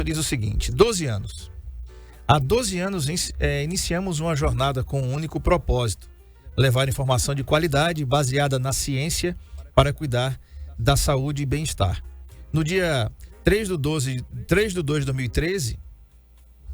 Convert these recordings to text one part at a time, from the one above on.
diz o seguinte: 12 anos. Há 12 anos iniciamos uma jornada com um único propósito: levar informação de qualidade baseada na ciência para cuidar da saúde e bem-estar. No dia 3 de 2 de 2013,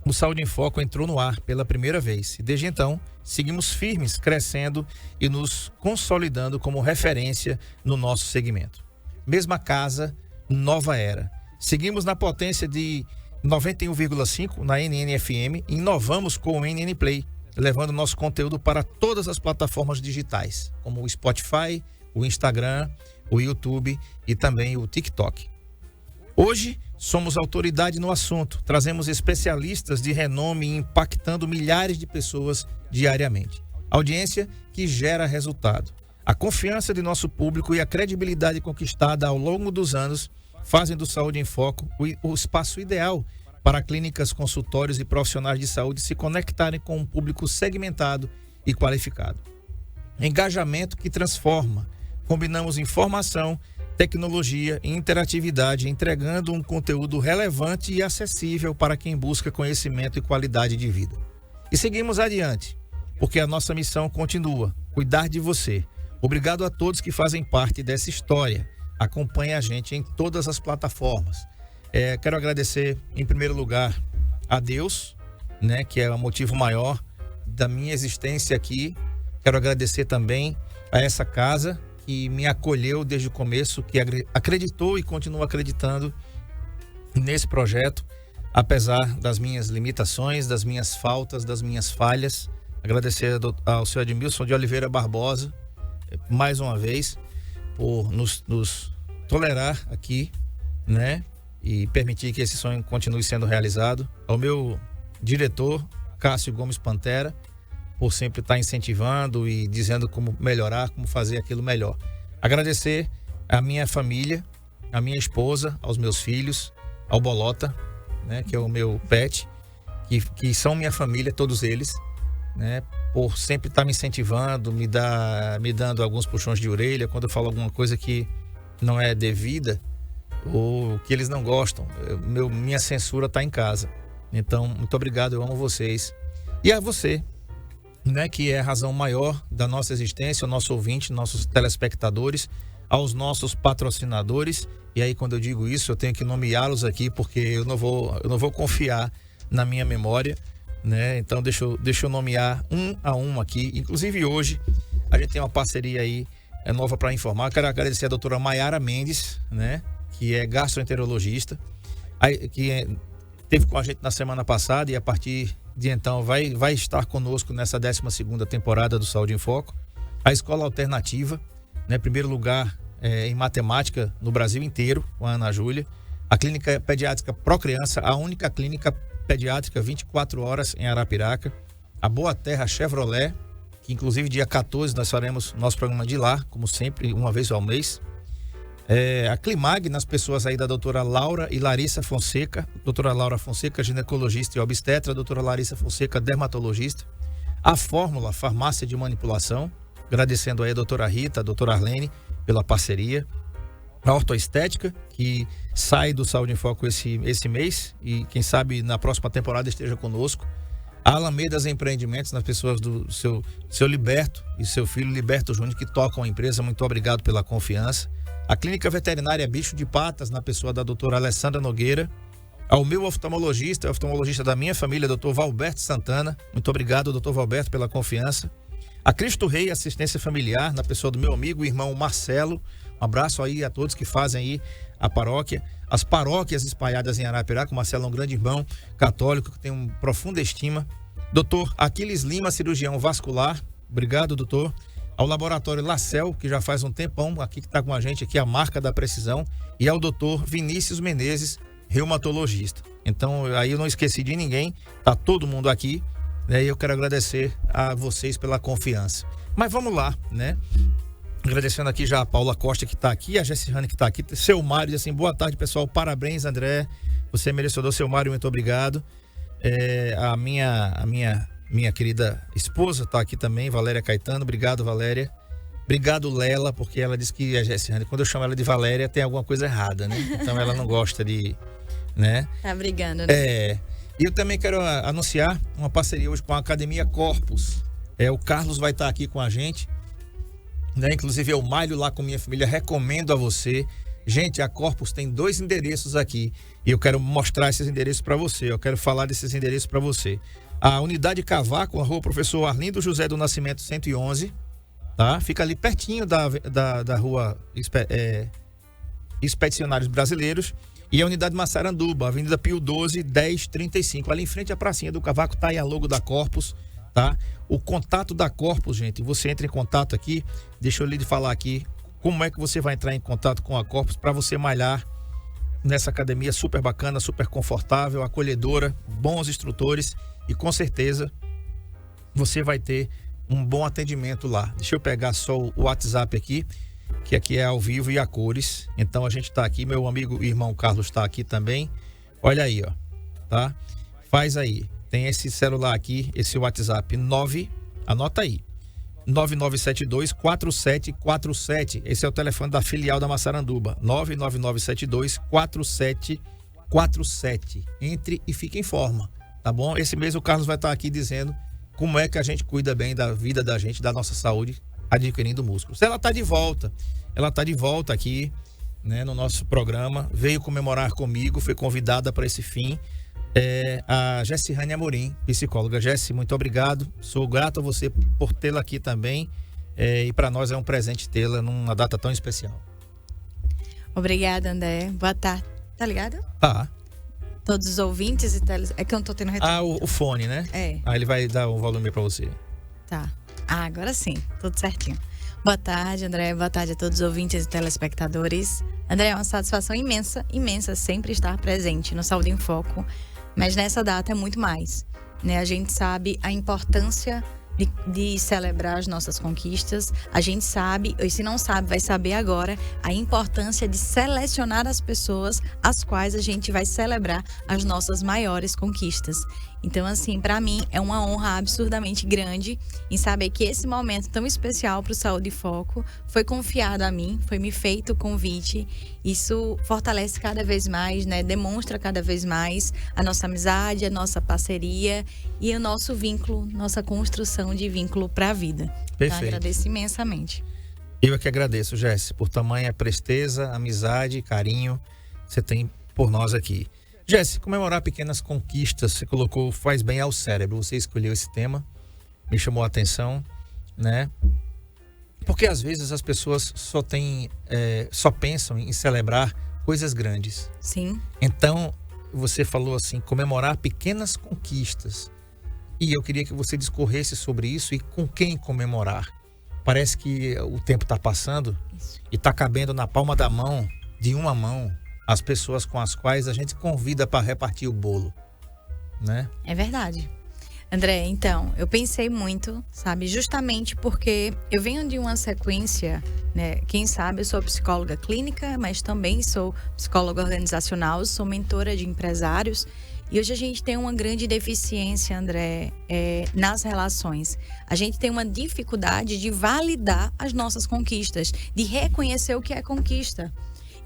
o Saúde em Foco entrou no ar pela primeira vez. E desde então, seguimos firmes, crescendo e nos consolidando como referência no nosso segmento. Mesma casa, nova era. Seguimos na potência de 91,5 na NNFM e inovamos com o NN Play, levando nosso conteúdo para todas as plataformas digitais, como o Spotify, o Instagram, o YouTube e também o TikTok. Hoje, somos autoridade no assunto, trazemos especialistas de renome impactando milhares de pessoas diariamente. Audiência que gera resultado. A confiança de nosso público e a credibilidade conquistada ao longo dos anos fazem do Saúde em Foco o espaço ideal para clínicas, consultórios e profissionais de saúde se conectarem com um público segmentado e qualificado. Engajamento que transforma. Combinamos informação, tecnologia e interatividade, entregando um conteúdo relevante e acessível para quem busca conhecimento e qualidade de vida. E seguimos adiante, porque a nossa missão continua: cuidar de você. Obrigado a todos que fazem parte dessa história. Acompanhe a gente em todas as plataformas. Quero agradecer, em primeiro lugar, a Deus, né, que é o motivo maior da minha existência aqui. Quero agradecer também a essa casa que me acolheu desde o começo, que acreditou e continua acreditando nesse projeto, apesar das minhas limitações, das minhas faltas, das minhas falhas. Agradecer ao senhor Edmilson de Oliveira Barbosa, mais uma vez, por nos tolerar aqui, né? E permitir que esse sonho continue sendo realizado. Ao meu diretor, Cássio Gomes Pantera, por sempre estar incentivando e dizendo como melhorar, como fazer aquilo melhor. Agradecer à minha família, à minha esposa, aos meus filhos, ao Bolota, né, que é o meu pet, que são minha família, todos eles, né, por sempre estar me incentivando, me dando alguns puxões de orelha quando eu falo alguma coisa que não é devida ou que eles não gostam. Minha censura está em casa. Então, muito obrigado, eu amo vocês. E a você, né, que é a razão maior da nossa existência, o nosso ouvinte, nossos telespectadores, aos nossos patrocinadores. E aí, quando eu digo isso, eu tenho que nomeá-los aqui, porque eu não vou confiar na minha memória, né? Então, deixa eu nomear um a um aqui. Inclusive, hoje, a gente tem uma parceria aí nova para informar. Quero agradecer a doutora Maiara Mendes, né, que é gastroenterologista, que esteve com a gente na semana passada e a partir de então vai estar conosco nessa 12ª temporada do Saúde em Foco. A Escola Alternativa, né, primeiro lugar em matemática no Brasil inteiro, com a Ana Júlia. A Clínica Pediátrica Procriança, a única clínica pediátrica 24 horas em Arapiraca. A Boa Terra Chevrolet, que inclusive dia 14 nós faremos nosso programa de lá, como sempre, uma vez ao mês. A Climag, nas pessoas aí da doutora Laura e Larissa Fonseca. Doutora Laura Fonseca, ginecologista e obstetra. Doutora Larissa Fonseca, dermatologista. A Fórmula, farmácia de manipulação. Agradecendo aí a doutora Rita, a doutora Arlene pela parceria. A Ortoestética, que sai do Saúde em Foco esse mês e quem sabe na próxima temporada esteja conosco. A Alamedas Empreendimentos, nas pessoas do seu Liberto e seu filho Liberto Júnior, que tocam a empresa. Muito obrigado pela confiança. A Clínica Veterinária Bicho de Patas, na pessoa da doutora Alessandra Nogueira. Ao meu oftalmologista, oftalmologista da minha família, doutor Valberto Santana. Muito obrigado, doutor Valberto, pela confiança. A Cristo Rei Assistência Familiar, na pessoa do meu amigo e irmão Marcelo. Um abraço aí a todos que fazem aí a paróquia. As paróquias espalhadas em Arapiraca. O Marcelo é um grande irmão católico que tem uma profunda estima. Doutor Aquiles Lima, cirurgião vascular. Obrigado, doutor. Ao Laboratório Lacel, que já faz um tempão aqui que está com a gente, aqui a marca da precisão. E ao doutor Vinícius Menezes, reumatologista. Então, aí eu não esqueci de ninguém. Tá todo mundo aqui, né? E eu quero agradecer a vocês pela confiança. Mas vamos lá, né? Agradecendo aqui já a Paula Costa, que está aqui, a Jessihane, que está aqui, seu Mário, assim, boa tarde, pessoal, parabéns, André, você é merecedor, seu Mário, muito obrigado. A minha querida esposa está aqui também, Valéria Caetano, obrigado, Valéria. Obrigado, Lela, porque ela disse que a Jessihane, quando eu chamo ela de Valéria, tem alguma coisa errada, né? Então ela não gosta de né? Tá brigando, né? E eu também quero anunciar uma parceria hoje com a Academia Corpus. O Carlos vai estar aqui com a gente, né? Inclusive eu malho lá com minha família, recomendo a você. Gente, a Corpus tem 2 endereços aqui e eu quero mostrar esses endereços para você. Eu quero falar desses endereços para você. A Unidade Cavaco, a Rua Professor Arlindo José do Nascimento 111, tá? Fica ali pertinho da Rua Expedicionários Brasileiros. E a Unidade Massaranduba, Avenida Pio 12, 1035. Ali em frente à pracinha do Cavaco tá aí a logo da Corpus, tá? O contato da Corpus, gente, você entra em contato aqui. Deixa eu lhe falar aqui como é que você vai entrar em contato com a Corpus para você malhar nessa academia super bacana, super confortável, acolhedora, bons instrutores e com certeza você vai ter um bom atendimento lá. Deixa eu pegar só o WhatsApp aqui, que aqui é ao vivo e a cores. Então a gente tá aqui, meu amigo e irmão Carlos tá aqui também. Olha aí, ó, tá? Faz aí. Tem esse celular aqui, esse WhatsApp 9, anota aí. 9972-4747. Esse é o telefone da filial da Massaranduba. 99972-4747. Entre e fique em forma, tá bom? Esse mês o Carlos vai estar aqui dizendo como é que a gente cuida bem da vida da gente, da nossa saúde, adquirindo músculos. Ela tá de volta aqui, né, no nosso programa, veio comemorar comigo, foi convidada para esse fim, a Jessirane Amorim, psicóloga. Jessi, muito obrigado, sou grato a você por tê-la aqui também, e para nós é um presente tê-la numa data tão especial. Obrigada, André, boa tarde, tá ligado? Tá. Todos os ouvintes e é que eu não tô tendo retorno. O fone, né? Aí ele vai dar o volume para você. Tá. Agora sim, tudo certinho. Boa tarde, André. Boa tarde a todos os ouvintes e telespectadores. André, é uma satisfação imensa sempre estar presente no Saúde em Foco. Mas nessa data é muito mais, né? A gente sabe a importância de celebrar as nossas conquistas. A gente sabe, e se não sabe, vai saber agora a importância de selecionar as pessoas às quais a gente vai celebrar as nossas maiores conquistas. Então, assim, para mim é uma honra absurdamente grande em saber que esse momento tão especial para o Saúde em Foco foi confiado a mim, foi me feito o convite. Isso fortalece cada vez mais, né? Demonstra cada vez mais a nossa amizade, a nossa parceria e o nosso vínculo, nossa construção de vínculo para a vida. Perfeito. Então, agradeço imensamente. Eu é que agradeço, Jessi, por tamanha presteza, amizade, carinho que você tem por nós aqui. Jessi, comemorar pequenas conquistas, você colocou, faz bem ao cérebro. Você escolheu esse tema, me chamou a atenção, né? Porque às vezes as pessoas só pensam em celebrar coisas grandes. Sim. Então, você falou assim, comemorar pequenas conquistas. E eu queria que você discorresse sobre isso e com quem comemorar. Parece que o tempo está passando e está cabendo na palma da mão, de uma mão, as pessoas com as quais a gente convida para repartir o bolo, né? É verdade. André, então, eu pensei muito, sabe? Justamente porque eu venho de uma sequência, né? Quem sabe eu sou psicóloga clínica, mas também sou psicóloga organizacional, sou mentora de empresários. E hoje a gente tem uma grande deficiência, André, nas relações. A gente tem uma dificuldade de validar as nossas conquistas, de reconhecer o que é conquista.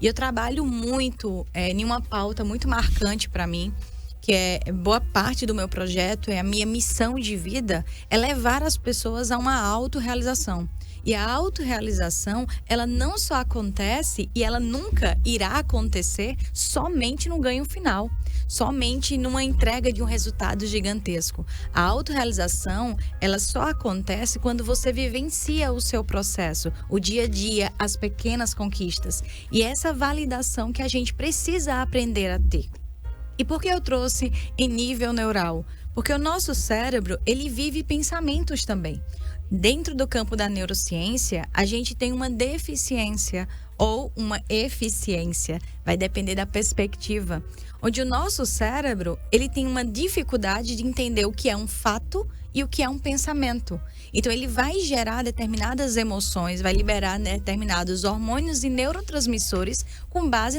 E eu trabalho muito em uma pauta muito marcante para mim, que é boa parte do meu projeto, é a minha missão de vida, é levar as pessoas a uma autorrealização. E a autorrealização, ela não só acontece e ela nunca irá acontecer somente no ganho final, somente numa entrega de um resultado gigantesco. A autorrealização, ela só acontece quando você vivencia o seu processo, o dia a dia, as pequenas conquistas. E essa validação que a gente precisa aprender a ter. E por que eu trouxe em nível neural? Porque o nosso cérebro, ele vive pensamentos também. Dentro do campo da neurociência, a gente tem uma deficiência ou uma eficiência, vai depender da perspectiva, onde o nosso cérebro, ele tem uma dificuldade de entender o que é um fato e o que é um pensamento. Então, ele vai gerar determinadas emoções, vai liberar determinados hormônios e neurotransmissores com base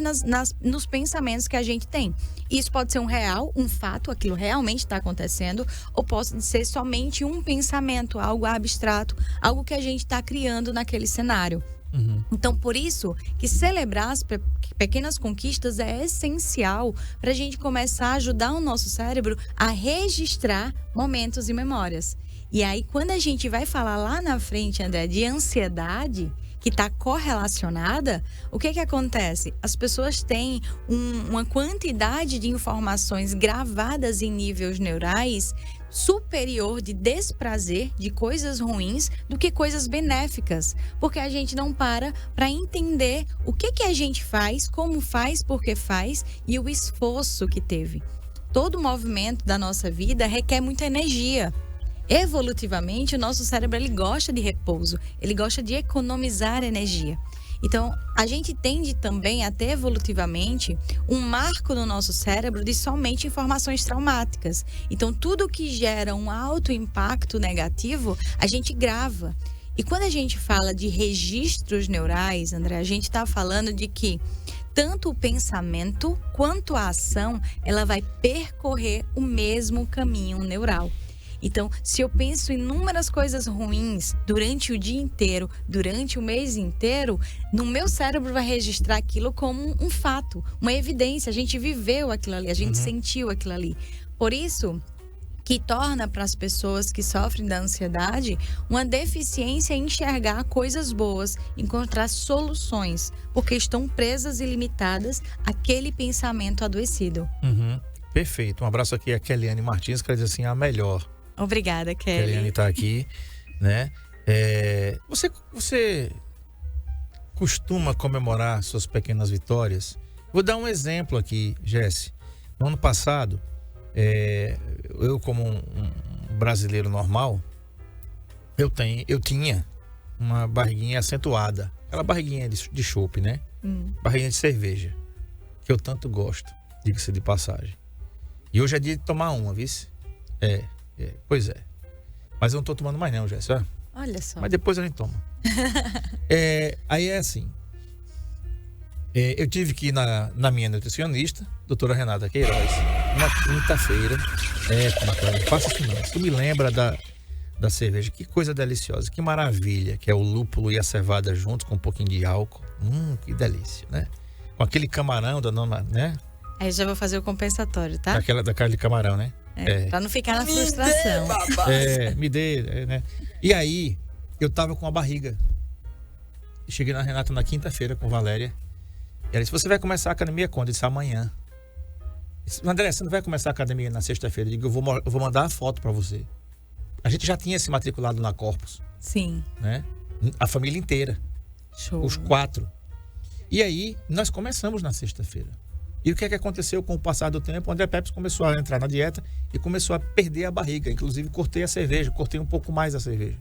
nos pensamentos que a gente tem. Isso pode ser um fato, aquilo realmente está acontecendo, ou pode ser somente um pensamento, algo abstrato, algo que a gente está criando naquele cenário. Então, por isso que celebrar as pequenas conquistas é essencial para a gente começar a ajudar o nosso cérebro a registrar momentos e memórias. E aí, quando a gente vai falar lá na frente, André, de ansiedade, que está correlacionada, o que acontece? As pessoas têm uma quantidade de informações gravadas em níveis neurais superior de desprazer, de coisas ruins, do que coisas benéficas. Porque a gente não para entender o que a gente faz, como faz, por que faz e o esforço que teve. Todo movimento da nossa vida requer muita energia. Evolutivamente, o nosso cérebro ele gosta de repouso, ele gosta de economizar energia. Então, a gente tende também a ter evolutivamente um marco no nosso cérebro de somente informações traumáticas. Então, tudo que gera um alto impacto negativo, a gente grava. E quando a gente fala de registros neurais, André, a gente está falando de que tanto o pensamento quanto a ação, ela vai percorrer o mesmo caminho neural. Então, se eu penso em inúmeras coisas ruins durante o dia inteiro, durante o mês inteiro, no meu cérebro vai registrar aquilo como um fato, uma evidência. A gente viveu aquilo ali, a gente sentiu aquilo ali. Por isso que torna para as pessoas que sofrem da ansiedade uma deficiência em enxergar coisas boas, encontrar soluções, porque estão presas e limitadas àquele pensamento adoecido. Perfeito. Um abraço aqui a Keliane Martins, que ela diz assim, a melhor. Obrigada, Kelly. Keliane está aqui, né? Você costuma comemorar suas pequenas vitórias? Vou dar um exemplo aqui, Jesse. No ano passado, eu como um brasileiro normal, eu tinha uma barriguinha acentuada. Aquela barriguinha de chopp, né? Barriguinha de cerveja. Que eu tanto gosto, diga-se de passagem. E hoje é dia de tomar uma, viu? Pois é. Mas eu não tô tomando mais não, Jéssica. Olha só. Mas depois a gente toma. Aí é assim. Eu tive que ir na minha nutricionista, doutora Renata Queiroz, uma quinta-feira. Bacana. Faça isso não. Isso me lembra da cerveja. Que coisa deliciosa. Que maravilha. Que é o lúpulo e a cevada juntos com um pouquinho de álcool. Que delícia, né? Com aquele camarão da nona, né? Aí já vou fazer o compensatório, tá? Da carne de camarão, né? Pra não ficar na frustração. Me dê, né? E aí, eu tava com a barriga. Cheguei na Renata na quinta-feira com Valéria. E ela disse, você vai começar a academia quando? Eu disse, amanhã. Eu disse, André, você não vai começar a academia na sexta-feira? Eu digo, eu vou mandar a foto pra você. A gente já tinha se matriculado na Corpus. Sim. Né? A família inteira. Show. Os 4. E aí, nós começamos na sexta-feira. E o que aconteceu com o passar do tempo? O André Peps começou a entrar na dieta e começou a perder a barriga. Inclusive, cortei a cerveja, cortei um pouco mais a cerveja.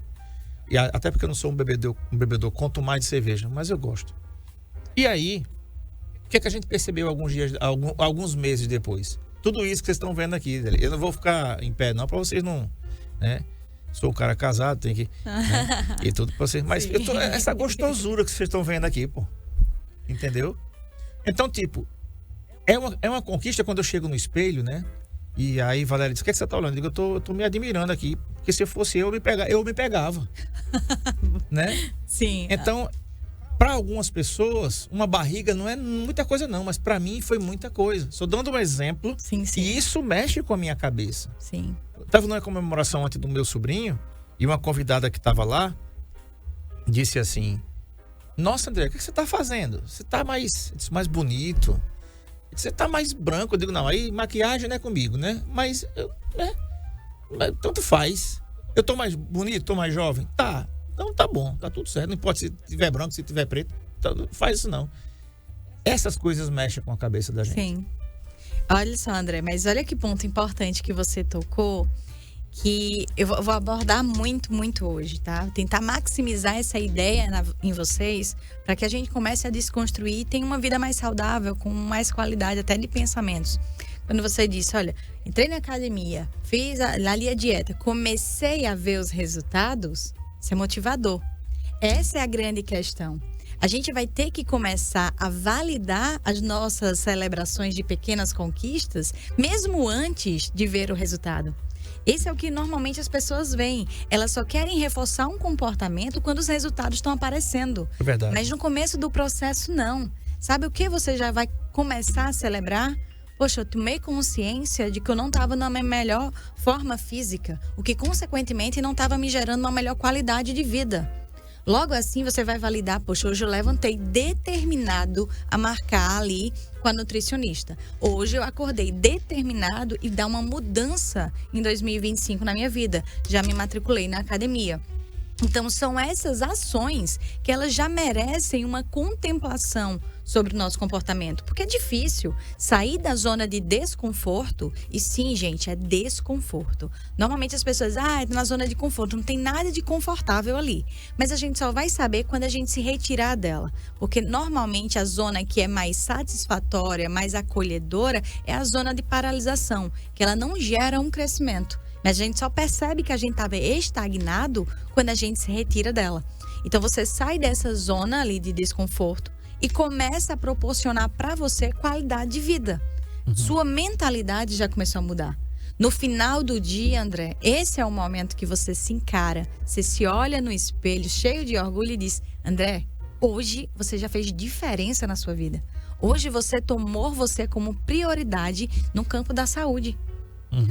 E até porque eu não sou um bebedor, quanto mais de cerveja, mas eu gosto. E aí, o que a gente percebeu alguns meses depois? Tudo isso que vocês estão vendo aqui. Eu não vou ficar em pé, não, para vocês não... né? Sou um cara casado, tem que... né? E tudo pra vocês. Mas essa gostosura que vocês estão vendo aqui, pô. Entendeu? Então, tipo... É uma conquista quando eu chego no espelho, né? E aí Valéria diz, o que você tá olhando? Eu digo, eu tô me admirando aqui. Porque se fosse eu me pegava. Né? Sim. Então, para algumas pessoas, uma barriga não é muita coisa não. Mas para mim foi muita coisa. Só dando um exemplo. Sim. E isso mexe com a minha cabeça. Sim. Eu tava numa comemoração antes do meu sobrinho. E uma convidada que tava lá disse assim, nossa, André, o que você tá fazendo? Você tá mais bonito. Você tá mais branco. Eu digo, não, aí maquiagem não é comigo, né? Mas tanto faz. Eu tô mais bonito, tô mais jovem? Tá. Então tá bom, tá tudo certo. Não importa se tiver branco, se tiver preto. Então, não faz isso não. Essas coisas mexem com a cabeça da gente. Sim. Olha só, André, mas olha que ponto importante que você tocou, que eu vou abordar muito hoje, tá? Tentar maximizar essa ideia em vocês, para que a gente comece a desconstruir e tenha uma vida mais saudável, com mais qualidade até de pensamentos. Quando você disse, olha, entrei na academia, fiz ali a dieta, comecei a ver os resultados, isso é motivador. Essa é a grande questão. A gente vai ter que começar a validar as nossas celebrações de pequenas conquistas, mesmo antes de ver o resultado. Esse é o que normalmente as pessoas veem. Elas só querem reforçar um comportamento quando os resultados estão aparecendo. É verdade. Mas no começo do processo, não. Sabe o que você já vai começar a celebrar? Poxa, eu tomei consciência de que eu não estava na minha melhor forma física, o que, consequentemente, não estava me gerando uma melhor qualidade de vida. Logo assim, você vai validar, poxa, hoje eu levantei determinado a marcar ali com a nutricionista. Hoje eu acordei determinado e dar uma mudança em 2025 na minha vida. Já me matriculei na academia. Então, são essas ações que elas já merecem uma contemplação sobre o nosso comportamento. Porque é difícil sair da zona de desconforto. E sim, gente, é desconforto. Normalmente as pessoas, na zona de conforto, não tem nada de confortável ali. Mas a gente só vai saber quando a gente se retirar dela. Porque normalmente a zona que é mais satisfatória, mais acolhedora, é a zona de paralisação, que ela não gera um crescimento. Mas a gente só percebe que a gente estava estagnado quando a gente se retira dela. Então você sai dessa zona ali de desconforto e começa a proporcionar para você qualidade de vida. Sua mentalidade já começou a mudar. No final do dia, André, esse é o momento que você se encara, você se olha no espelho cheio de orgulho e diz: André, hoje você já fez diferença na sua vida. Hoje você tomou você como prioridade no campo da saúde.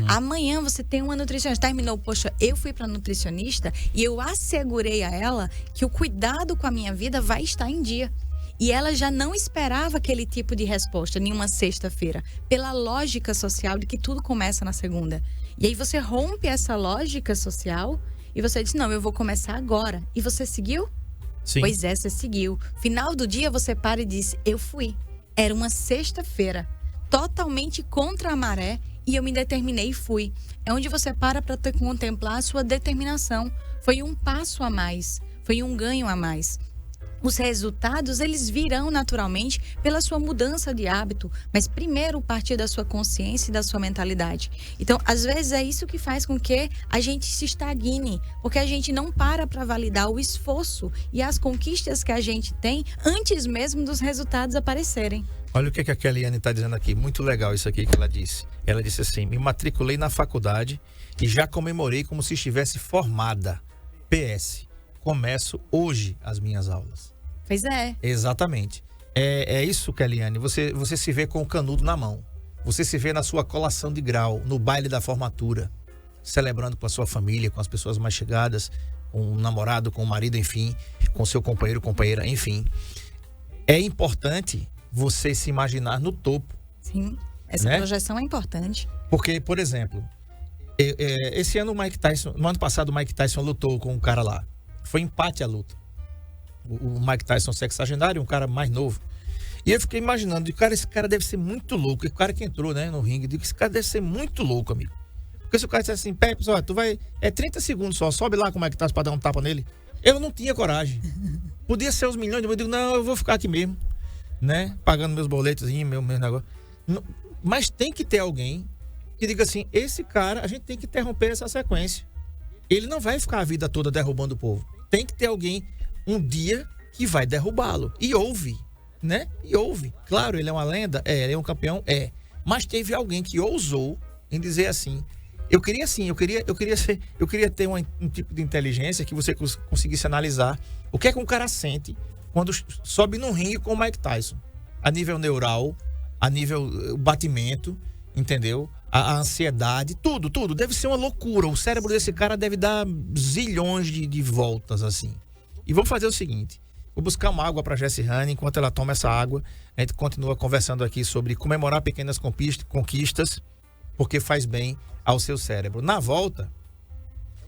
Amanhã você tem uma nutricionista. Terminou, poxa, eu fui para nutricionista e eu assegurei a ela que o cuidado com a minha vida vai estar em dia. E ela já não esperava aquele tipo de resposta em uma sexta-feira, pela lógica social de que tudo começa na segunda. E aí você rompe essa lógica social e você diz: não, eu vou começar agora. E você seguiu? Sim. Pois é, você seguiu. Final do dia você para e diz: eu fui. Era uma sexta-feira, totalmente contra a maré. E eu me determinei e fui. É onde você para contemplar a sua determinação. Foi um passo a mais. Foi um ganho a mais. Os resultados, eles virão naturalmente pela sua mudança de hábito. Mas primeiro partir da sua consciência e da sua mentalidade. Então, às vezes é isso que faz com que a gente se estagne. Porque a gente não para validar o esforço e as conquistas que a gente tem antes mesmo dos resultados aparecerem. Olha o que a Keliane está dizendo aqui. Muito legal isso aqui que ela disse. Ela disse assim: me matriculei na faculdade e já comemorei como se estivesse formada. PS, começo hoje as minhas aulas. Pois é. Exatamente. É isso, Keliane. Você se vê com o canudo na mão. Você se vê na sua colação de grau, no baile da formatura, celebrando com a sua família, com as pessoas mais chegadas, com o namorado, com o marido, enfim, com o seu companheiro, companheira, enfim. É importante você se imaginar no topo. Sim, essa projeção é importante. Porque, por exemplo, esse ano no ano passado o Mike Tyson lutou com um cara lá. Foi empate a luta. O Mike Tyson sexagenário, um cara mais novo. E eu fiquei imaginando, esse cara deve ser muito louco. E o cara que entrou, né, no ringue, esse cara deve ser muito louco, amigo. Porque se o cara dissesse assim: Pepe, olha, tu vai, 30 segundos só, sobe lá com o Mike Tyson pra dar um tapa nele. Eu não tinha coragem. Podia ser os milhões, eu digo: não, eu vou ficar aqui mesmo, né, pagando meus boletos, meu negócio. Mas tem que ter alguém que diga assim: esse cara, a gente tem que interromper essa sequência. Ele não vai ficar a vida toda derrubando o povo. Tem que ter alguém um dia que vai derrubá-lo. E houve, né? E houve. Claro, ele é uma lenda, ele é um campeão, mas teve alguém que ousou em dizer assim: eu queria ter um tipo de inteligência que você conseguisse analisar o que é que um cara sente quando sobe num ringue com o Mike Tyson, a nível neural, a nível batimento, entendeu? A ansiedade, tudo. Deve ser uma loucura. O cérebro desse cara deve dar zilhões de voltas, assim. E vamos fazer o seguinte: vou buscar uma água para Jessie Honey. Enquanto ela toma essa água, a gente continua conversando aqui sobre comemorar pequenas conquistas, porque faz bem ao seu cérebro. Na volta,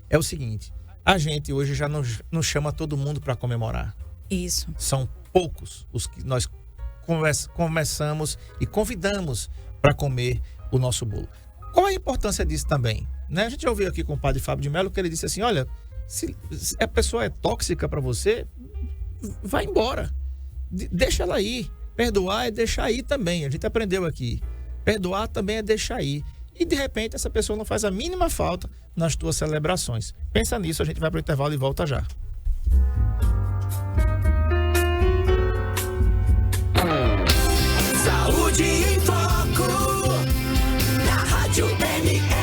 é o seguinte: a gente hoje já não chama todo mundo para comemorar. Isso. São poucos os que nós começamos e convidamos para comer o nosso bolo. Qual a importância disso também? Né? A gente ouviu aqui com o padre Fábio de Mello que ele disse assim: olha, se a pessoa é tóxica para você, vai embora. Deixa ela ir. Perdoar é deixar ir também. A gente aprendeu aqui. Perdoar também é deixar ir. E de repente essa pessoa não faz a mínima falta nas tuas celebrações. Pensa nisso, a gente vai para o intervalo e volta já. Saúde em Foco, na Rádio MM.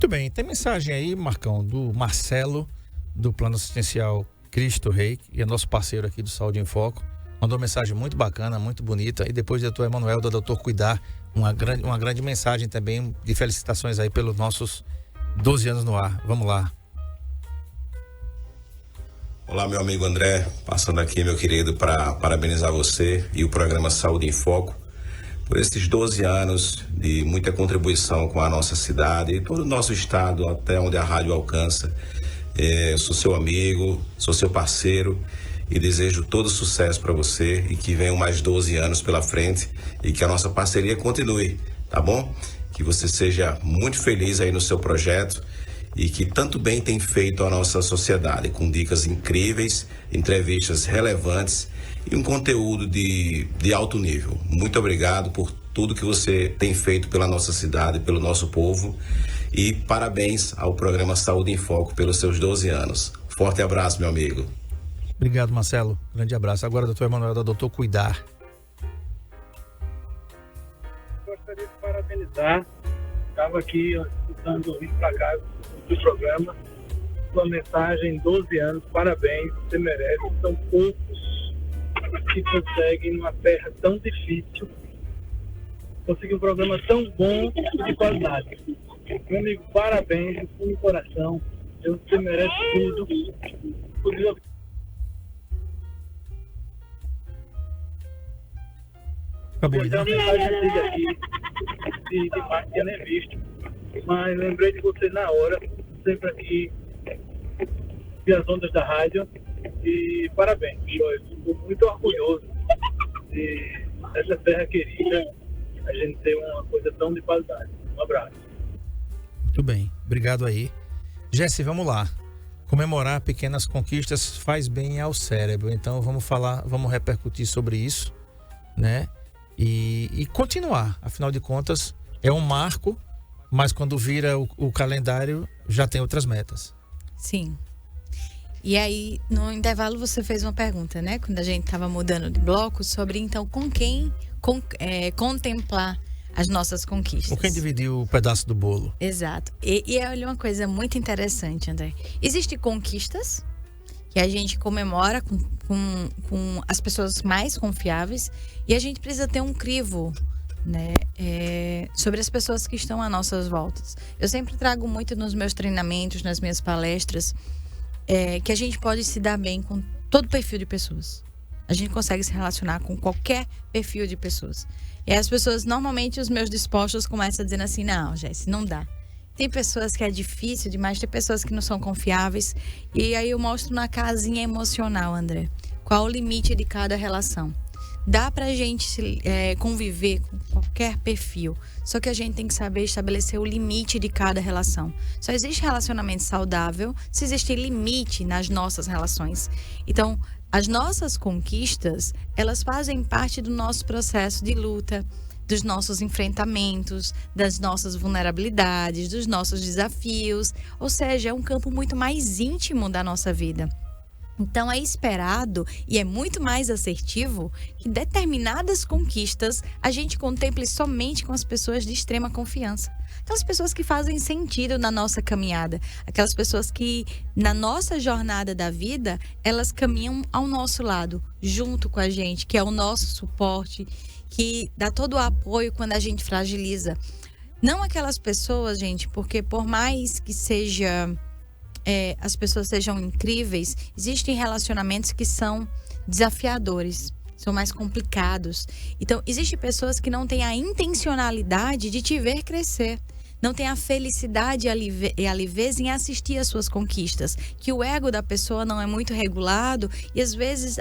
Muito bem, tem mensagem aí, Marcão, do Marcelo, do Plano Assistencial Cristo Rei, e é nosso parceiro aqui do Saúde em Foco. Mandou uma mensagem muito bacana, muito bonita. E depois do doutor Emanuel, do doutor Cuidar, uma grande mensagem também de felicitações aí pelos nossos 12 anos no ar. Vamos lá. Olá, meu amigo André, passando aqui, meu querido, para parabenizar você e o programa Saúde em Foco por esses 12 anos de muita contribuição com a nossa cidade e todo o nosso estado, até onde a rádio alcança. Eu sou seu amigo, sou seu parceiro e desejo todo sucesso para você e que venham mais 12 anos pela frente e que a nossa parceria continue, tá bom? Que você seja muito feliz aí no seu projeto e que tanto bem tem feito a nossa sociedade, com dicas incríveis, entrevistas relevantes e um conteúdo de alto nível. Muito obrigado por tudo que você tem feito pela nossa cidade, pelo nosso povo, e parabéns ao programa Saúde em Foco pelos seus 12 anos. Forte abraço, meu amigo. Obrigado, Marcelo. Grande abraço. Agora, doutor Emanuel, da Doutor Cuidar. Gostaria de parabenizar. Estava aqui escutando, vindo para cá do programa. Sua mensagem, 12 anos, parabéns, você merece. São poucos que conseguem, numa terra tão difícil, conseguir um programa tão bom e de qualidade. Meu amigo, parabéns, do fundo do coração. Você merece tudo. Acabou, eu tenho uma mensagem antiga aqui, de parte que eu nem visto, mas lembrei de você na hora, sempre aqui, via as ondas da rádio, e parabéns, eu fico muito orgulhoso de essa terra querida, a gente ter uma coisa tão de qualidade. Um abraço. Muito bem, obrigado aí. Jesse, vamos lá. Comemorar pequenas conquistas faz bem ao cérebro, então vamos repercutir sobre isso, né? E continuar, afinal de contas, é um marco, mas quando vira o calendário, já tem outras metas. Sim. E aí, no intervalo, você fez uma pergunta, né? Quando a gente estava mudando de bloco, sobre, então, com quem contemplar as nossas conquistas. Com quem dividiu o pedaço do bolo. Exato. E olha uma coisa muito interessante, André. Existem conquistas que a gente comemora com as pessoas mais confiáveis, e a gente precisa ter um crivo, né, sobre as pessoas que estão às nossas voltas. Eu sempre trago muito nos meus treinamentos, nas minhas palestras, que a gente pode se dar bem com todo perfil de pessoas. A gente consegue se relacionar com qualquer perfil de pessoas. E as pessoas, normalmente, os meus dispostos começam dizendo assim, não, Jesse, não dá. Tem pessoas que é difícil demais, tem pessoas que não são confiáveis. E aí eu mostro na casinha emocional, André, qual o limite de cada relação. Dá pra gente conviver com qualquer perfil, só que a gente tem que saber estabelecer o limite de cada relação. Só existe relacionamento saudável se existe limite nas nossas relações. Então, as nossas conquistas, elas fazem parte do nosso processo de luta, dos nossos enfrentamentos, das nossas vulnerabilidades, dos nossos desafios. Ou seja, é um campo muito mais íntimo da nossa vida. Então é esperado e é muito mais assertivo que determinadas conquistas a gente contemple somente com as pessoas de extrema confiança. Aquelas pessoas que fazem sentido na nossa caminhada. Aquelas pessoas que, na nossa jornada da vida, elas caminham ao nosso lado, junto com a gente, que é o nosso suporte, que dá todo o apoio quando a gente fragiliza. Não aquelas pessoas, gente, porque por mais que as pessoas sejam incríveis, existem relacionamentos que são desafiadores, são mais complicados. Então, existem pessoas que não têm a intencionalidade de te ver crescer, não têm a felicidade e a leveza em assistir às suas conquistas, que o ego da pessoa não é muito regulado e às vezes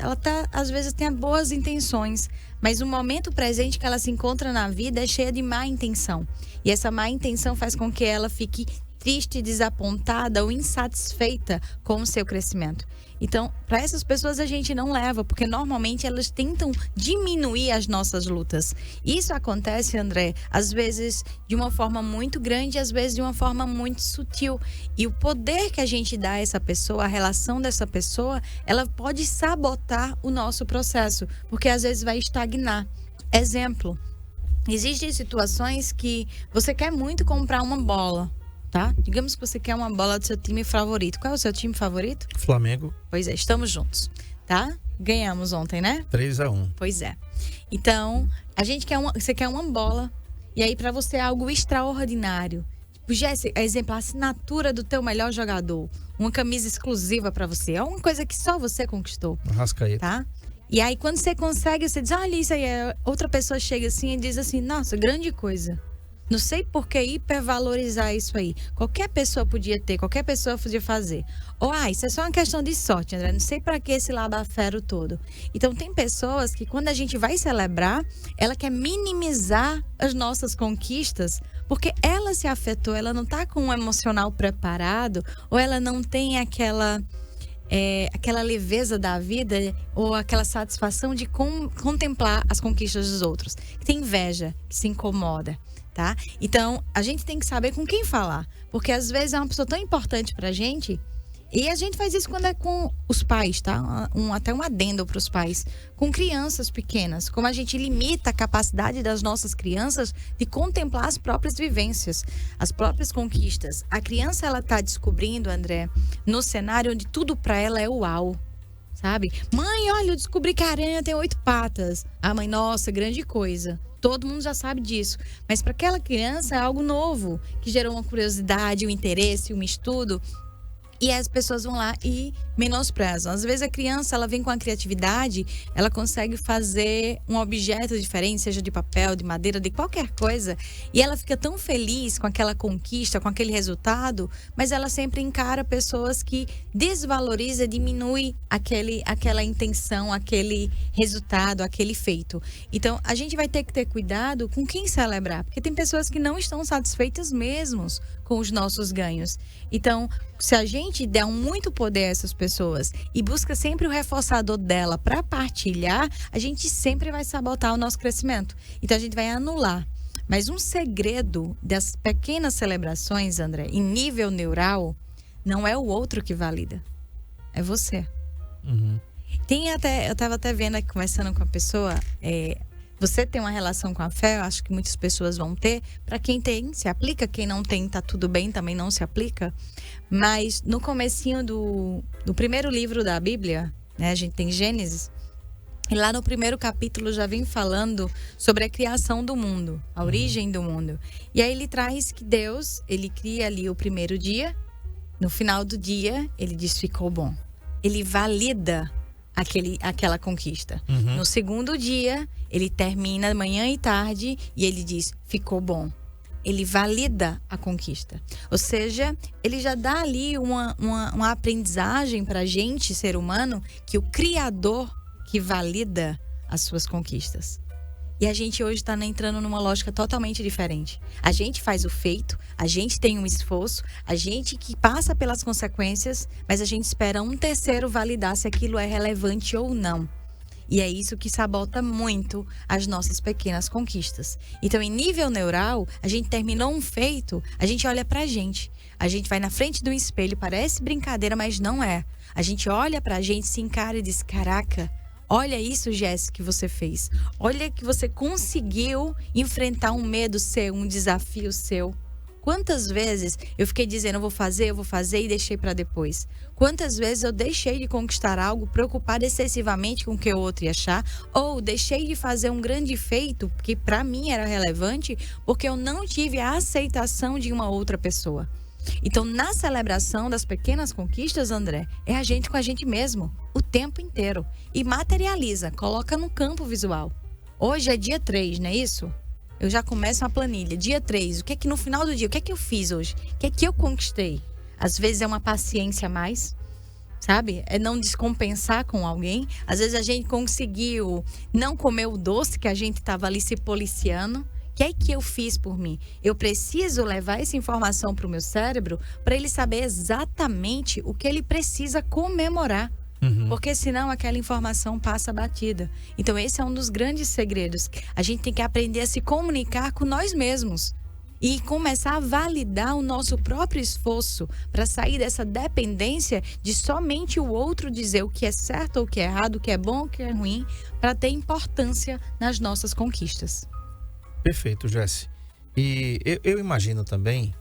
tem boas intenções, mas o momento presente que ela se encontra na vida é cheia de má intenção. E essa má intenção faz com que ela fique triste, desapontada ou insatisfeita com o seu crescimento. Então, para essas pessoas a gente não leva, porque normalmente elas tentam diminuir as nossas lutas. Isso acontece, André, às vezes de uma forma muito grande, às vezes de uma forma muito sutil. E o poder que a gente dá a essa pessoa, a relação dessa pessoa, ela pode sabotar o nosso processo, porque às vezes vai estagnar. Exemplo, existem situações que você quer muito comprar uma bola, tá? Digamos que você quer uma bola do seu time favorito. Qual é o seu time favorito? Flamengo. Pois é, estamos juntos, tá? Ganhamos ontem, né? 3-1. Pois é. Então, você quer uma bola, e aí pra você é algo extraordinário. Tipo, Jéssica, exemplo, a assinatura do teu melhor jogador, uma camisa exclusiva pra você, é uma coisa que só você conquistou, Arrascaeta. tá? E aí, quando você consegue, você diz, olha, isso aí é... Outra pessoa chega assim e diz assim, nossa, grande coisa. Não sei por que hipervalorizar isso aí. Qualquer pessoa podia ter, qualquer pessoa podia fazer. Ou, isso é só uma questão de sorte, André. Não sei para que esse labafero todo. Então, tem pessoas que quando a gente vai celebrar, ela quer minimizar as nossas conquistas, porque ela se afetou, ela não tá com um emocional preparado, ou ela não tem aquela leveza da vida, ou aquela satisfação de contemplar as conquistas dos outros. Que tem inveja, que se incomoda. Tá? Então, a gente tem que saber com quem falar. Porque às vezes é uma pessoa tão importante pra gente. E a gente faz isso quando é com os pais, tá? Até um adendo para os pais. Com crianças pequenas. Como a gente limita a capacidade das nossas crianças de contemplar as próprias vivências, as próprias conquistas. A criança, ela tá descobrindo, André, no cenário onde tudo pra ela é uau. Sabe? Mãe, olha, eu descobri que a aranha tem 8 patas. A mãe, nossa, grande coisa. Todo mundo já sabe disso. Mas para aquela criança é algo novo, que gerou uma curiosidade, um interesse, um estudo. E as pessoas vão lá e menosprezam. Às vezes a criança, ela vem com a criatividade, ela consegue fazer um objeto diferente, seja de papel, de madeira, de qualquer coisa. E ela fica tão feliz com aquela conquista, com aquele resultado, mas ela sempre encara pessoas que desvalorizam, diminuem aquela intenção, aquele resultado, aquele feito. Então, a gente vai ter que ter cuidado com quem celebrar, porque tem pessoas que não estão satisfeitas mesmo com os nossos ganhos. Então, se a gente der muito poder a essas pessoas e busca sempre o reforçador dela para partilhar, a gente sempre vai sabotar o nosso crescimento. Então, a gente vai anular. Mas um segredo das pequenas celebrações, André, em nível neural, não é o outro que valida. É você. Uhum. Eu estava até vendo aqui, conversando com a pessoa, você tem uma relação com a fé, eu acho que muitas pessoas vão ter. Para quem tem, se aplica. Quem não tem, tá tudo bem, também não se aplica. Mas no comecinho do primeiro livro da Bíblia, né, a gente tem Gênesis, e lá no primeiro capítulo já vem falando sobre a criação do mundo, a origem do mundo. E aí ele traz que Deus, ele cria ali o primeiro dia, no final do dia, ele diz, ficou bom. Ele valida aquela conquista. Uhum. No segundo dia, ele termina manhã e tarde e ele diz, ficou bom. Ele valida a conquista. Ou seja, ele já dá ali uma aprendizagem para a gente, ser humano, que o Criador que valida as suas conquistas. E a gente hoje está entrando numa lógica totalmente diferente. A gente faz o feito, a gente tem um esforço, a gente que passa pelas consequências, mas a gente espera um terceiro validar se aquilo é relevante ou não. E é isso que sabota muito as nossas pequenas conquistas. Então, em nível neural, a gente terminou um feito, a gente olha pra gente. A gente vai na frente do espelho, parece brincadeira, mas não é. A gente olha pra gente, se encara e diz, caraca, olha isso, Jéssica, que você fez. Olha que você conseguiu enfrentar um medo seu, um desafio seu. Quantas vezes eu fiquei dizendo, eu vou fazer e deixei para depois? Quantas vezes eu deixei de conquistar algo preocupado excessivamente com o que o outro ia achar? Ou deixei de fazer um grande feito que para mim era relevante porque eu não tive a aceitação de uma outra pessoa? Então, na celebração das pequenas conquistas, André, é a gente com a gente mesmo, o tempo inteiro. E materializa, coloca no campo visual. Hoje é dia 3, não é isso? Eu já começo uma planilha. Dia 3, o que é que no final do dia, o que é que eu fiz hoje? O que é que eu conquistei? Às vezes é uma paciência a mais, sabe? É não descompensar com alguém. Às vezes a gente conseguiu não comer o doce que a gente estava ali se policiando. O que é que eu fiz por mim? Eu preciso levar essa informação para o meu cérebro para ele saber exatamente o que ele precisa comemorar. Porque senão aquela informação passa batida. Então esse é um dos grandes segredos. A gente tem que aprender a se comunicar com nós mesmos e começar a validar o nosso próprio esforço para sair dessa dependência de somente o outro dizer o que é certo ou o que é errado, o que é bom ou o que é ruim, para ter importância nas nossas conquistas. Perfeito, Jéssica. E eu imagino também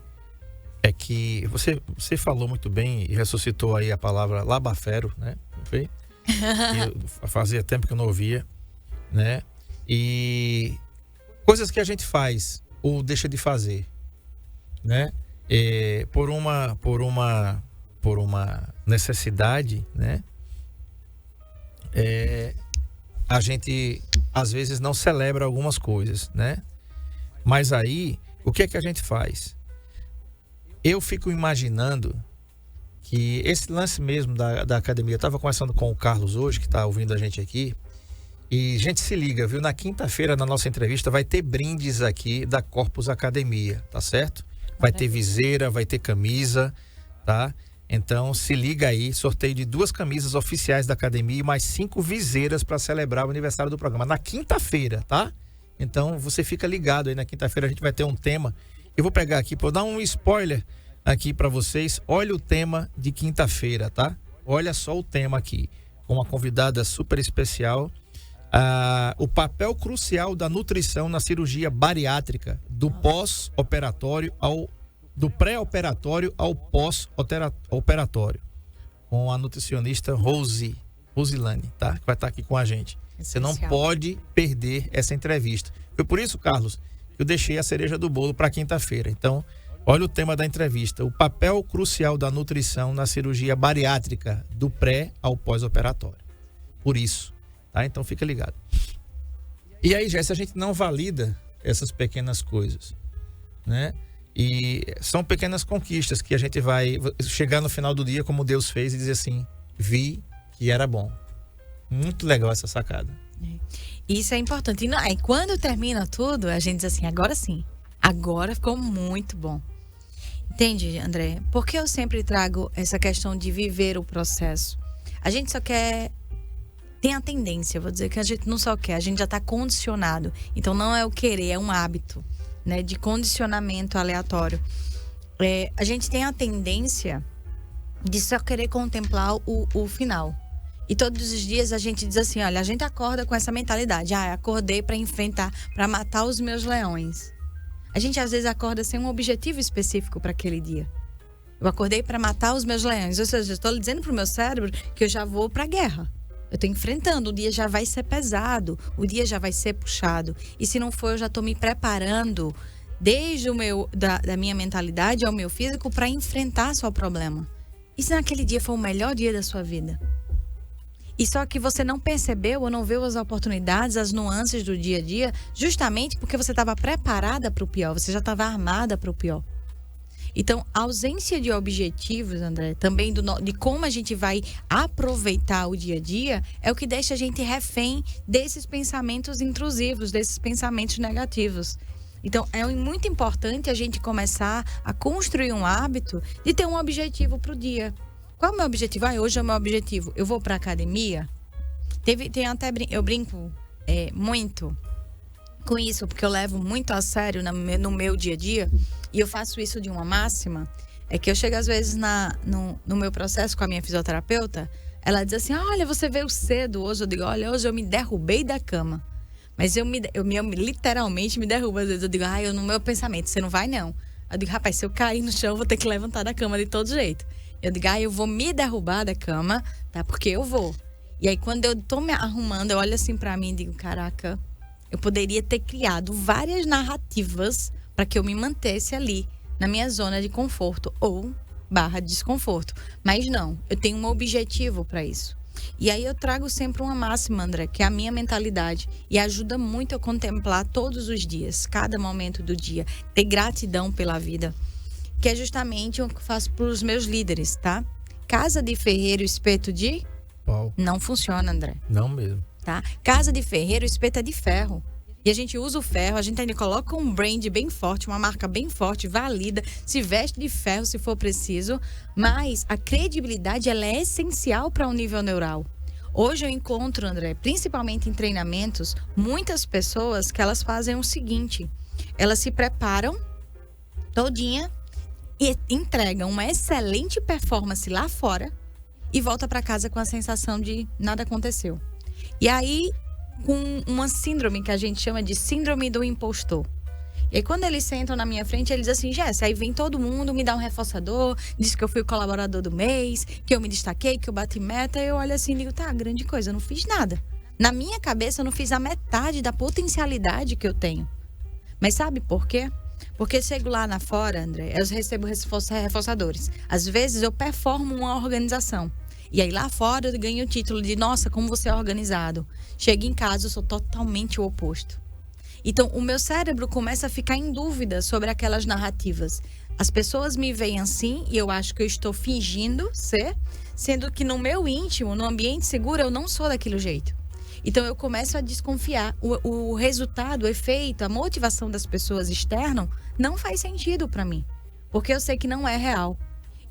é que você falou muito bem e ressuscitou aí a palavra labafero, né? Não foi? Fazia tempo que eu não ouvia, né? E coisas que a gente faz ou deixa de fazer, né? Por uma necessidade, né? A gente às vezes não celebra algumas coisas, né? Mas aí, o que é que a gente faz? Eu fico imaginando que esse lance mesmo da academia, eu estava conversando com o Carlos hoje, que está ouvindo a gente aqui, e gente, se liga, viu? Na quinta-feira, na nossa entrevista, vai ter brindes aqui da Corpus Academia, tá certo? Vai ter viseira, vai ter camisa, tá? Então, se liga aí, sorteio de 2 camisas oficiais da academia e mais 5 viseiras para celebrar o aniversário do programa. Na quinta-feira, tá? Então, você fica ligado aí, na quinta-feira a gente vai ter um tema. Eu vou pegar aqui, vou dar um spoiler aqui para vocês. Olha o tema de quinta-feira, tá? Olha só o tema aqui, com uma convidada super especial. O papel crucial da nutrição na cirurgia bariátrica, do pós-operatório do pré-operatório ao pós-operatório, com a nutricionista Rosilane, tá? Que vai estar aqui com a gente. Você não pode perder essa entrevista. Foi por isso, Carlos, que eu deixei a cereja do bolo para quinta-feira. Então, olha o tema da entrevista: o papel crucial da nutrição na cirurgia bariátrica, do pré ao pós-operatório. Por isso, tá? Então fica ligado. E aí, Jéssica, a gente não valida essas pequenas coisas, né? E são pequenas conquistas que a gente vai chegar no final do dia, como Deus fez, e dizer assim: vi que era bom. Muito legal essa sacada. Isso é importante. E quando termina tudo, a gente diz assim: agora sim, agora ficou muito bom. Entende, André? Porque eu sempre trago essa questão de viver o processo. A gente só quer... Tem a tendência, vou dizer que a gente não só quer, a gente já está condicionado. Então não é o querer, é um hábito, né, de condicionamento aleatório. A gente tem a tendência de só querer contemplar o final. E todos os dias a gente diz assim: olha, a gente acorda com essa mentalidade: acordei para enfrentar, para matar os meus leões. A gente às vezes acorda sem um objetivo específico para aquele dia. Eu acordei para matar os meus leões, ou seja, eu estou dizendo para o meu cérebro que eu já vou para a guerra. Eu estou enfrentando, o dia já vai ser pesado, o dia já vai ser puxado. E se não for, eu já estou me preparando desde da minha mentalidade ao meu físico para enfrentar só o problema. E se naquele dia foi o melhor dia da sua vida? E só que você não percebeu ou não viu as oportunidades, as nuances do dia a dia, justamente porque você estava preparada para o pior, você já estava armada para o pior. Então, a ausência de objetivos, André, também de como a gente vai aproveitar o dia a dia, é o que deixa a gente refém desses pensamentos intrusivos, desses pensamentos negativos. Então, é muito importante a gente começar a construir um hábito de ter um objetivo para o dia. Qual é o meu objetivo? Hoje é o meu objetivo. Eu vou para a academia. Eu brinco muito com isso, porque eu levo muito a sério no meu dia a dia. E eu faço isso de uma máxima. É que eu chego às vezes no meu processo com a minha fisioterapeuta. Ela diz assim: olha, você veio cedo hoje. Eu digo: olha, hoje eu me derrubei da cama. Mas eu literalmente me derrubo. Às vezes eu digo: no meu pensamento, você não vai não. Eu digo: rapaz, se eu cair no chão, eu vou ter que levantar da cama de todo jeito. Eu digo: eu vou me derrubar da cama, tá? Porque eu vou. E aí, quando eu tô me arrumando, eu olho assim pra mim e digo: caraca, eu poderia ter criado várias narrativas para que eu me mantesse ali, na minha zona de conforto ou /desconforto. Mas não, eu tenho um objetivo para isso. E aí eu trago sempre uma máxima, André, que é a minha mentalidade. E ajuda muito a contemplar todos os dias, cada momento do dia. Ter gratidão pela vida. Que é justamente o que eu faço para os meus líderes, tá? Casa de ferreiro, espeto de pau. Não funciona, André. Não mesmo. Tá? Casa de ferreiro, espeto é de ferro. E a gente usa o ferro, a gente ainda coloca um brand bem forte, uma marca bem forte, valida, se veste de ferro se for preciso. Mas a credibilidade, ela é essencial para um nível neural. Hoje eu encontro, André, principalmente em treinamentos, muitas pessoas que elas fazem o seguinte: elas se preparam todinha e entregam uma excelente performance lá fora e volta para casa com a sensação de nada aconteceu. E aí, com uma síndrome que a gente chama de síndrome do impostor. E aí, quando eles sentam na minha frente, eles dizem assim, Jéssica, aí vem todo mundo, me dá um reforçador, diz que eu fui o colaborador do mês, que eu me destaquei, que eu bati meta. Eu olho assim e digo, tá, grande coisa, eu não fiz nada. Na minha cabeça, eu não fiz a metade da potencialidade que eu tenho. Mas sabe por quê? Porque eu chego lá na fora, André, eu recebo reforçadores. Às vezes, eu performo uma organização. E aí, lá fora, eu ganho o título de, nossa, como você é organizado. Chego em casa, eu sou totalmente o oposto. Então, o meu cérebro começa a ficar em dúvida sobre aquelas narrativas. As pessoas me veem assim e eu acho que eu estou fingindo ser, sendo que no meu íntimo, no ambiente seguro, eu não sou daquele jeito. Então, eu começo a desconfiar. O resultado, o efeito, a motivação das pessoas externas não faz sentido para mim, porque eu sei que não é real.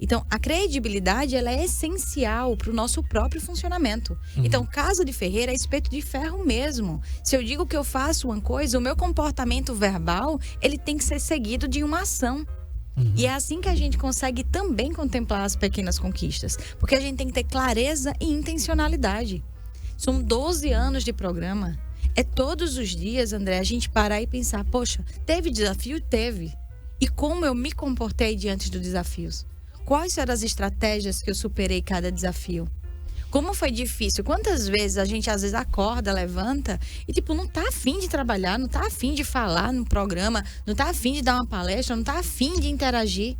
Então, a credibilidade, ela é essencial para o nosso próprio funcionamento. Então, casa de ferreiro é espeto de ferro mesmo. Se eu digo que eu faço uma coisa, o meu comportamento verbal, ele tem que ser seguido de uma ação. E é assim que a gente consegue também contemplar as pequenas conquistas. Porque a gente tem que ter clareza e intencionalidade. São 12 anos de programa. É todos os dias, André, a gente parar e pensar, poxa, teve desafio? Teve. E como eu me comportei diante dos desafios? Quais foram as estratégias que eu superei cada desafio? Como foi difícil? Quantas vezes a gente às vezes acorda, levanta e tipo, não tá afim de trabalhar, não tá afim de falar no programa, não tá afim de dar uma palestra, não tá afim de interagir.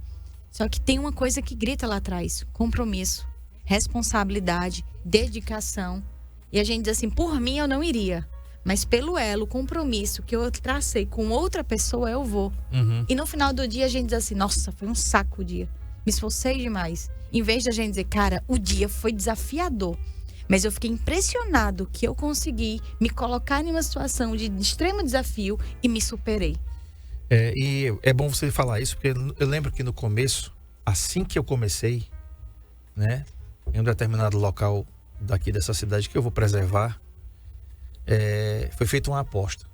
Só que tem uma coisa que grita lá atrás: compromisso, responsabilidade, dedicação. E a gente diz assim, por mim eu não iria. Mas pelo elo, compromisso que eu tracei com outra pessoa, eu vou. E no final do dia a gente diz assim, nossa, foi um saco o dia. Me esforcei demais. Em vez de a gente dizer, cara, o dia foi desafiador, mas eu fiquei impressionado que eu consegui me colocar em uma situação de extremo desafio e me superei. E é bom você falar isso, porque eu lembro que no começo, assim que eu comecei, né, em um determinado local daqui dessa cidade que eu vou preservar, foi feita uma aposta.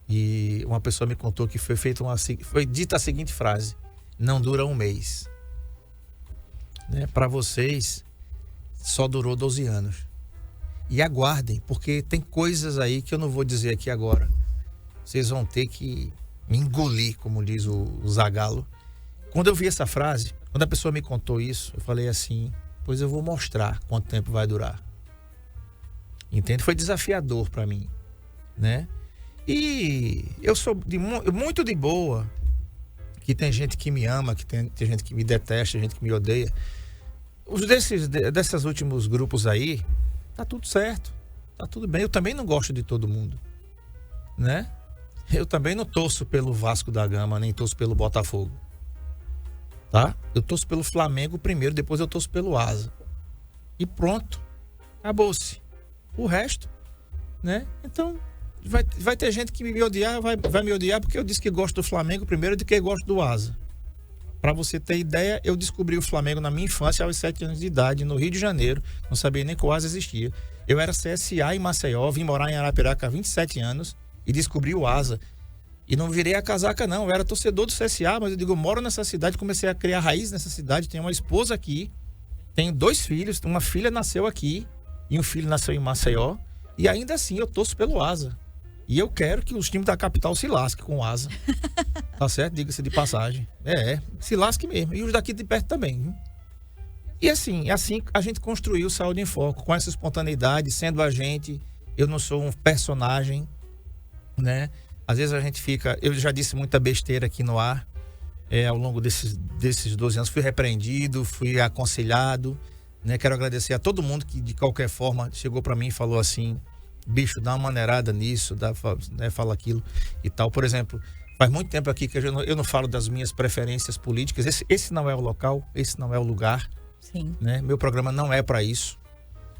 E uma pessoa me contou que foi dita a seguinte frase: não dura um mês. Né? Para vocês, só durou 12 anos. E aguardem, porque tem coisas aí que eu não vou dizer aqui agora. Vocês vão ter que me engolir, como diz o Zagallo. Quando eu vi essa frase, quando a pessoa me contou isso, eu falei assim, pois eu vou mostrar quanto tempo vai durar. Entende? Foi desafiador para mim, né? E eu sou muito de boa, que tem gente que me ama, que tem gente que me detesta, gente que me odeia. Desses últimos grupos aí, tá tudo certo, tá tudo bem. Eu também não gosto de todo mundo, né? Eu também não torço pelo Vasco da Gama, nem torço pelo Botafogo, tá? Eu torço pelo Flamengo primeiro, depois eu torço pelo Asa. E pronto, acabou-se. O resto, né? Então, vai ter gente que me odiar, vai me odiar porque eu disse que gosto do Flamengo primeiro do que gosto do Asa. Para você ter ideia, eu descobri o Flamengo na minha infância aos 7 anos de idade, no Rio de Janeiro. Não sabia nem que o Asa existia. Eu era CSA em Maceió, vim morar em Arapiraca há 27 anos e descobri o Asa. E não virei a casaca, não. Eu era torcedor do CSA, mas eu digo, eu moro nessa cidade, comecei a criar raiz nessa cidade. Tenho uma esposa aqui, tenho 2 filhos, uma filha nasceu aqui e um filho nasceu em Maceió. E ainda assim eu torço pelo Asa. E eu quero que os times da capital se lasquem com o Asa. Tá certo? Diga-se de passagem. Se lasque mesmo. E os daqui de perto também. Viu? E assim a gente construiu o Saúde em Foco, com essa espontaneidade, sendo a gente. Eu não sou um personagem, né? Às vezes a gente fica... Eu já disse muita besteira aqui no ar. Ao longo desses 12 anos. Fui repreendido, fui aconselhado. Né? Quero agradecer a todo mundo que, de qualquer forma, chegou para mim e falou assim... Bicho, dá uma maneirada nisso, fala aquilo e tal. Por exemplo, faz muito tempo aqui que eu não falo das minhas preferências políticas. Esse não é o local, esse não é o lugar. Sim. Né? Meu programa não é para isso.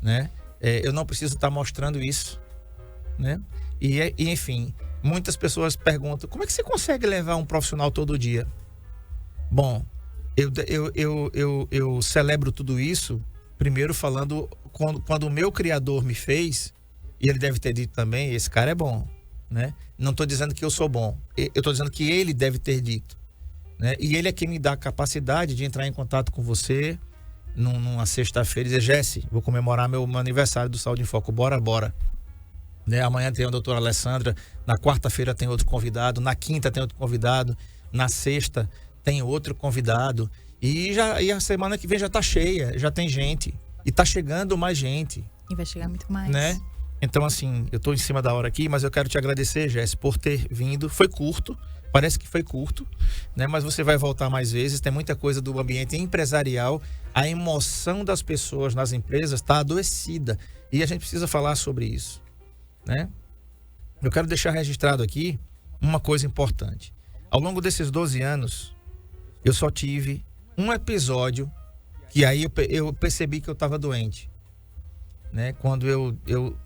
Né? Eu não preciso estar mostrando isso. Né? E, enfim, muitas pessoas perguntam, como é que você consegue levar um profissional todo dia? Bom, eu celebro tudo isso, primeiro falando, quando o meu criador me fez... E ele deve ter dito também, esse cara é bom, né? Não estou dizendo que eu sou bom, eu estou dizendo que ele deve ter dito, né? E ele é quem me dá a capacidade de entrar em contato com você numa sexta-feira e dizer, Jéssica, vou comemorar meu aniversário do Saúde em Foco, bora. né? Amanhã tem a doutora Alessandra, na quarta-feira tem outro convidado, na quinta tem outro convidado, na sexta tem outro convidado, e a semana que vem já tá cheia, já tem gente, e tá chegando mais gente. E vai chegar muito mais. Né? Então, assim, eu tô em cima da hora aqui, mas eu quero te agradecer, Jess, por ter vindo. Foi curto, parece que foi curto, né? Mas você vai voltar mais vezes. Tem muita coisa do ambiente empresarial. A emoção das pessoas nas empresas está adoecida. E a gente precisa falar sobre isso, né? Eu quero deixar registrado aqui uma coisa importante. Ao longo desses 12 anos, eu só tive um episódio que aí eu percebi que eu estava doente, né? Quando eu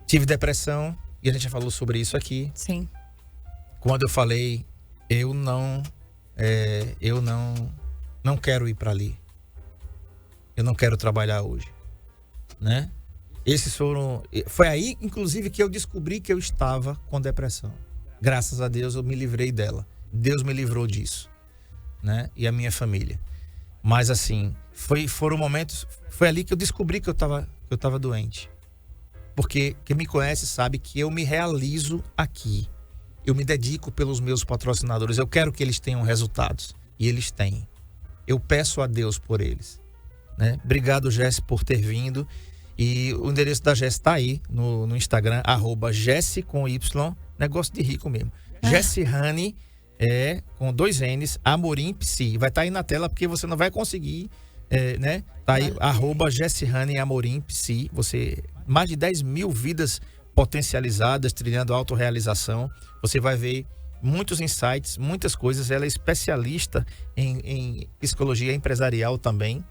tive depressão, e a gente já falou sobre isso aqui. Sim. Quando eu falei, eu não quero ir para ali. Eu não quero trabalhar hoje, né? Foi aí, inclusive, que eu descobri que eu estava com depressão. Graças a Deus eu me livrei dela. Deus me livrou disso, né? E a minha família. Mas assim, foram momentos, foi ali que eu descobri que eu estava doente. Porque quem me conhece sabe que eu me realizo aqui. Eu me dedico pelos meus patrocinadores. Eu quero que eles tenham resultados. E eles têm. Eu peço a Deus por eles, né? Obrigado, Jess, por ter vindo. E o endereço da Jess está aí no Instagram, @Jesse com Y. Negócio de rico mesmo. Jessihane, com 2 N's, Amorim Psi. Vai estar aí na tela porque você não vai conseguir, né? Tá aí, @Jessihane Amorim Psi. Mais de 10 mil vidas potencializadas, trilhando autorrealização. Você vai ver muitos insights, muitas coisas. Ela é especialista em psicologia empresarial também.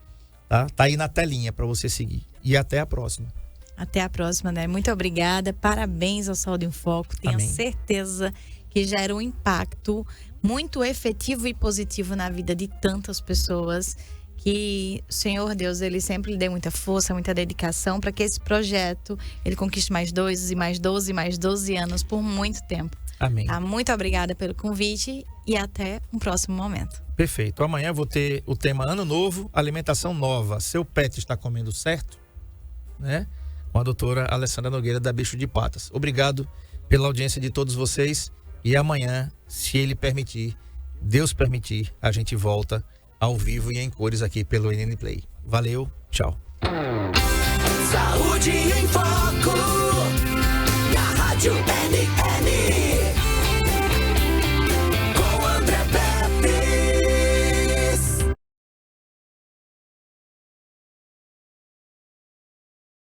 Tá aí na telinha para você seguir. E até a próxima. Até a próxima, né? Muito obrigada. Parabéns ao Saúde em Foco. Tenho certeza que gera um impacto muito efetivo e positivo na vida de tantas pessoas. Que o Senhor Deus, ele sempre lhe dê muita força, muita dedicação para que esse projeto, ele conquiste mais 2 e mais 12 e mais 12 anos por muito tempo. Amém. Tá? Muito obrigada pelo convite e até um próximo momento. Perfeito. Amanhã vou ter o tema Ano Novo, Alimentação Nova. Seu pet está comendo certo? Né? Com a doutora Alessandra Nogueira, da Bicho de Patas. Obrigado pela audiência de todos vocês. E amanhã, se ele permitir, Deus permitir, a gente volta ao vivo e em cores aqui pelo NN Play. Valeu, tchau. Saúde em Foco, na Rádio NN.